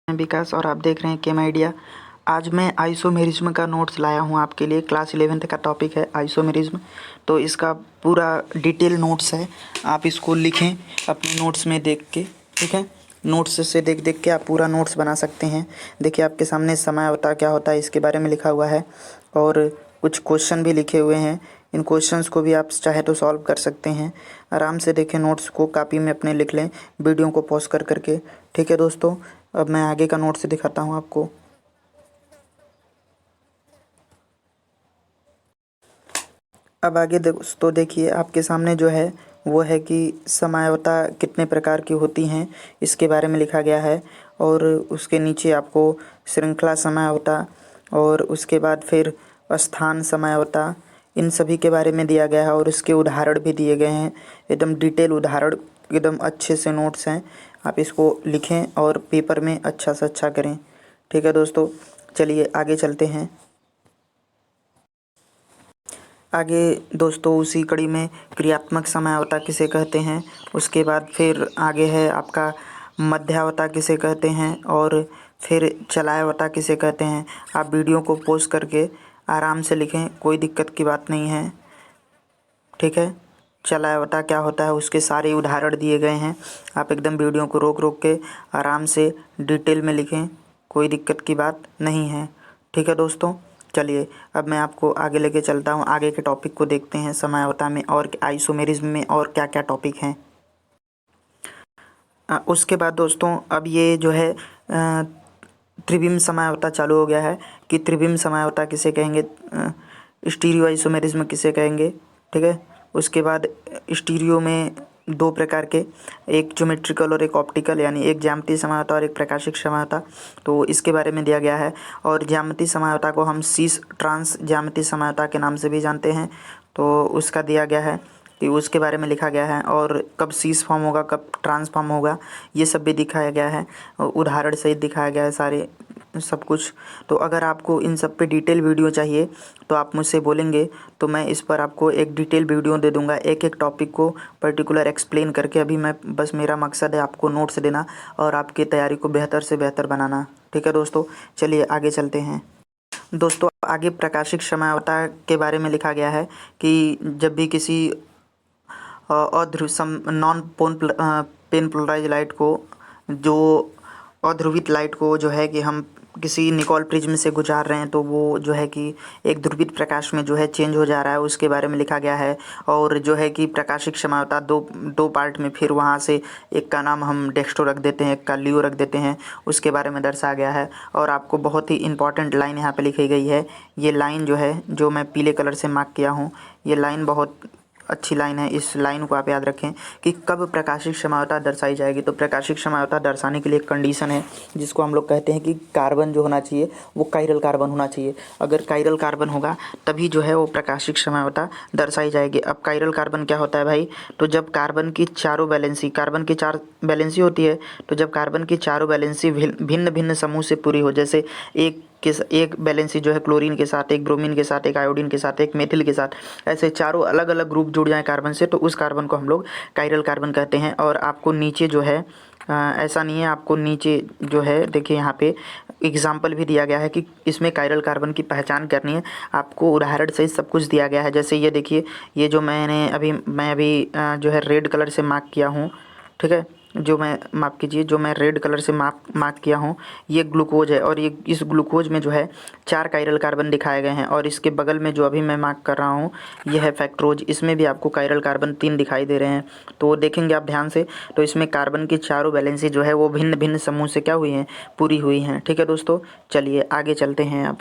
मैं विकास और आप देख रहे हैं केम आइडिया। आज मैं आइसोमेरिज्म का नोट्स लाया हूं आपके लिए। क्लास 11th का टॉपिक है आइसोमेरिज्म। तो इसका पूरा डिटेल नोट्स है, आप इसको लिखें अपने नोट्स में देख के, ठीक है। नोट्स से देख देख के आप पूरा नोट्स बना सकते हैं। देखिए आपके सामने समयावता क्या होता है इसके बारे में लिखा हुआ है और कुछ क्वेश्चन भी लिखे हुए हैं। इन क्वेश्चंस को भी आप चाहे तो सॉल्व कर सकते हैं। आराम से देखें, नोट्स को कॉपी में अपने लिख लें, वीडियो को पॉज कर करके, ठीक है दोस्तों। अब मैं आगे का नोट्स दिखाता हूँ आपको। अब आगे दोस्तों देखिए आपके सामने जो है वो है कि समयावता कितने प्रकार की होती हैं इसके बारे में लिखा गया है। और उसके नीचे आपको श्रृंखला समयावता और उसके बाद फिर स्थान समयावता, इन सभी के बारे में दिया गया है और उसके उदाहरण भी दिए गए हैं। एकदम डिटेल उदाहरण, एकदम अच्छे से नोट्स हैं। आप इसको लिखें और पेपर में अच्छा से अच्छा करें, ठीक है दोस्तों। चलिए आगे चलते हैं। आगे दोस्तों उसी कड़ी में क्रियात्मक समयावता किसे कहते हैं, उसके बाद फिर आगे है आपका मध्यावता किसे कहते हैं और फिर चलायवता किसे कहते हैं। आप वीडियो को पॉज करके आराम से लिखें, कोई दिक्कत की बात नहीं है, ठीक है। चलायवता क्या होता है उसके सारे उदाहरण दिए गए हैं। आप एकदम वीडियो को रोक रोक के आराम से डिटेल में लिखें, कोई दिक्कत की बात नहीं है, ठीक है दोस्तों। चलिए अब मैं आपको आगे लेके चलता हूँ, आगे के टॉपिक को देखते हैं। समयावता में और आइसोमेरिज्म में और क्या क्या टॉपिक हैं। उसके बाद दोस्तों अब ये जो है त्रिविम समयावता चालू हो गया है कि त्रिविम समयावता किसे कहेंगे, स्टीरियो आइसोमेरिज्म किसे कहेंगे, ठीक है। उसके बाद स्टीरियो में दो प्रकार के, एक ज्योमेट्रिकल और एक ऑप्टिकल, यानी एक ज्यामितीय समयावता और एक प्रकाशिक समयावता, तो इसके बारे में दिया गया है। और ज्यामितीय समयावता को हम सीस ट्रांस ज्यामितीय समयावता के नाम से भी जानते हैं, तो उसका दिया गया है कि उसके बारे में लिखा गया है। और कब सीस फॉर्म होगा, कब ट्रांसफॉर्म होगा, ये सब भी दिखाया गया है, उदाहरण सहित दिखाया गया है सारे सब कुछ। तो अगर आपको इन सब पे डिटेल वीडियो चाहिए तो आप मुझसे बोलेंगे तो मैं इस पर आपको एक डिटेल वीडियो दे दूंगा, एक एक टॉपिक को पर्टिकुलर एक्सप्लेन करके। अभी मैं बस मेरा मकसद है आपको नोट्स देना और आपकी तैयारी को बेहतर से बेहतर बनाना, ठीक है दोस्तों। चलिए आगे चलते हैं दोस्तों। आगे प्रकाशिक समयावता के बारे में लिखा गया है कि जब भी किसी नॉन पेन पोलराइज लाइट को, जो अध्रुवित लाइट को जो है कि हम किसी निकोल प्रिज्म से गुजार रहे हैं तो वो जो है कि एक ध्रुवित प्रकाश में जो है चेंज हो जा रहा है, उसके बारे में लिखा गया है। और जो है कि प्रकाशिक समयावता दो पार्ट में, फिर वहाँ से एक का नाम हम डेक्स्ट्रो रख देते हैं, एक का लियो रख देते हैं, उसके बारे में दर्शाया गया है। और आपको बहुत ही इंपॉर्टेंट लाइन यहाँ पे लिखी गई है। ये लाइन जो है, जो मैं पीले कलर से मार्क किया हूँ, ये लाइन बहुत अच्छी लाइन है। इस लाइन को आप याद रखें कि कब प्रकाशिक समयावता दर्शाई जाएगी। तो प्रकाशिक समयावता दर्शाने के लिए एक कंडीशन है जिसको हम लोग कहते हैं कि कार्बन जो होना चाहिए वो कायरल कार्बन होना चाहिए। अगर कायरल कार्बन होगा तभी जो है वो प्रकाशिक समयावता दर्शाई जाएगी। अब कायरल कार्बन क्या होता है भाई, तो जब कार्बन की चारों वैलेंसी, कार्बन की 4 वैलेंसी होती है, तो जब कार्बन की चारों वैलेंसी भिन्न भिन्न समूह से पूरी हो, जैसे एक बैलेंसी जो है क्लोरीन के साथ, एक ब्रोमीन के साथ, एक आयोडीन के साथ, एक मेथिल के साथ, ऐसे चारों अलग अलग ग्रुप जुड़ जाएं कार्बन से, तो उस कार्बन को हम लोग कायरल कार्बन कहते हैं। और आपको नीचे जो है ऐसा नहीं है, आपको नीचे जो है देखिए यहाँ पे एग्जाम्पल भी दिया गया है कि इसमें कायरल कार्बन की पहचान करनी है। आपको उदाहरण से सब कुछ दिया गया है। जैसे ये देखिए, ये जो मैं अभी जो है रेड कलर से मार्क किया हूँ, ठीक है, जो मैं माफ़ कीजिए, जो मैं रेड कलर से मार्क किया हूँ, ये ग्लूकोज है। और ये इस ग्लूकोज में जो है 4 कायरल कार्बन दिखाए गए हैं। और इसके बगल में जो अभी मैं मार्क कर रहा हूँ, ये है फैक्ट्रोज, इसमें भी आपको कायरल कार्बन 3 दिखाई दे रहे हैं। तो देखेंगे आप ध्यान से, तो इसमें कार्बन की चारों वैलेंसी जो है वो भिन्न भिन्न समूह से क्या हुई हैं, पूरी हुई हैं, ठीक है दोस्तों। चलिए आगे चलते हैं अब।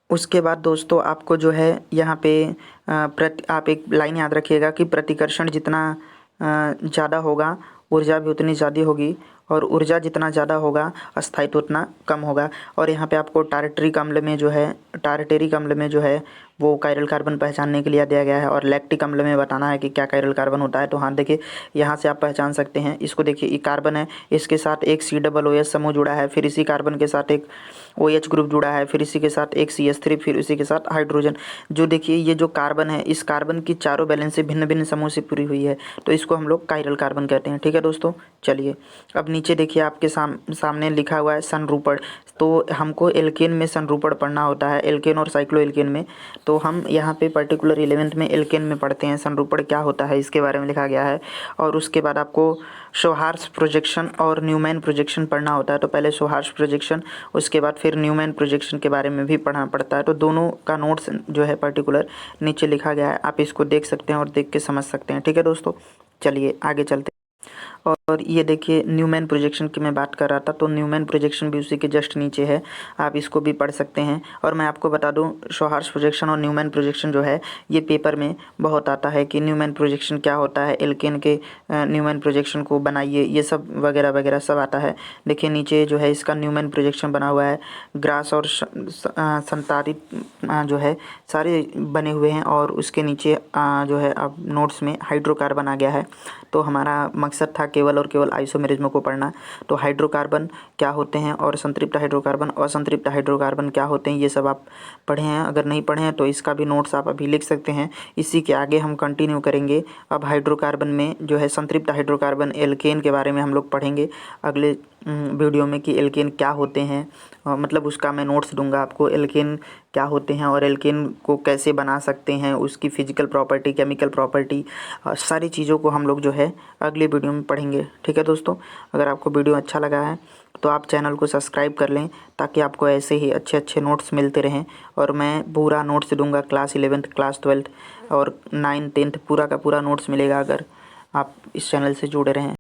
उसके बाद दोस्तों आपको जो है यहाँ पे आप एक लाइन याद रखिएगा कि प्रतिकर्षण जितना ज़्यादा होगा, ऊर्जा भी उतनी ज़्यादा होगी, और ऊर्जा जितना ज़्यादा होगा स्थायित्व उतना कम होगा। और यहाँ पे आपको टारटेरिक अम्ल में जो है वो कायरल कार्बन पहचानने के लिए दिया गया है। और लैक्टिक अम्ल में बताना है कि क्या कायरल कार्बन होता है। तो हाँ देखिए, यहाँ से आप पहचान सकते हैं। इसको देखिए, ये कार्बन है, इसके साथ एक COOH समूह जुड़ा है, फिर इसी कार्बन के साथ एक OH ग्रुप जुड़ा है, फिर इसी के साथ एक CH3, फिर इसी के साथ हाइड्रोजन। जो देखिए ये जो कार्बन है, इस कार्बन की चारों वैलेंसी भिन्न भिन्न समूह से पूरी हुई है, तो इसको हम लोग कायरल कार्बन कहते हैं, ठीक है दोस्तों। चलिए अब नीचे देखिए आपके सामने लिखा हुआ है संरूपण। तो हमको एल्केन में संरूपण पढ़ना होता है, एल्केन और साइक्लोएल्केन में। तो हम यहाँ पे पर्टिकुलर 11th में एल्केन में पढ़ते हैं संरूपण क्या होता है, इसके बारे में लिखा गया है। और उसके बाद आपको सोहार्स प्रोजेक्शन और न्यूमैन प्रोजेक्शन पढ़ना होता है। तो पहले सोहार्स प्रोजेक्शन, उसके बाद फिर न्यूमैन प्रोजेक्शन के बारे में भी पढ़ना पड़ता है। तो दोनों का नोट्स जो है पर्टिकुलर नीचे लिखा गया है, आप इसको देख सकते हैं और देख के समझ सकते हैं। ठीक है दोस्तों, चलिए आगे चलते हैं। और ये देखिए न्यूमैन प्रोजेक्शन की मैं बात कर रहा था, तो न्यूमैन प्रोजेक्शन भी उसी के जस्ट नीचे है, आप इसको भी पढ़ सकते हैं। और मैं आपको बता दूं, सोहार्स प्रोजेक्शन और न्यूमैन प्रोजेक्शन जो है ये पेपर में बहुत आता है कि न्यूमैन प्रोजेक्शन क्या होता है, एल्केन के न्यूमैन प्रोजेक्शन को बनाइए, ये सब वगैरह वगैरह सब आता है। देखिए नीचे जो है इसका न्यूमैन प्रोजेक्शन बना हुआ है, ग्रास और संतारित जो है सारे बने हुए हैं। और उसके नीचे जो है अब नोट्स में हाइड्रोकार्बन आ गया है। तो हमारा मकसद था केवल और केवल आइसोमेरिज्म को पढ़ना। तो हाइड्रोकार्बन क्या होते हैं और संतृप्त हाइड्रोकार्बन, असंतृप्त हाइड्रोकार्बन क्या होते हैं, ये सब आप पढ़े हैं। अगर नहीं पढ़े हैं तो इसका भी नोट्स आप अभी लिख सकते हैं। इसी के आगे हम कंटिन्यू करेंगे। अब हाइड्रोकार्बन में जो है संतृप्त हाइड्रोकार्बन एल्केन के बारे में हम लोग पढ़ेंगे अगले वीडियो में कि एल्केन क्या होते हैं। मतलब उसका मैं नोट्स दूंगा आपको, एल्केन क्या होते हैं और एल्केन को कैसे बना सकते हैं, उसकी फिजिकल प्रॉपर्टी, केमिकल प्रॉपर्टी, सारी चीज़ों को हम लोग जो है अगले वीडियो में पढ़ेंगे। ठीक है दोस्तों, अगर आपको वीडियो अच्छा लगा है तो आप चैनल को सब्सक्राइब कर लें, ताकि आपको ऐसे ही अच्छे अच्छे नोट्स मिलते रहें। और मैं पूरा नोट्स दूंगा, क्लास 11th, क्लास 12th और 9th 10th पूरा का पूरा नोट्स मिलेगा, अगर आप इस चैनल से जुड़े रहें।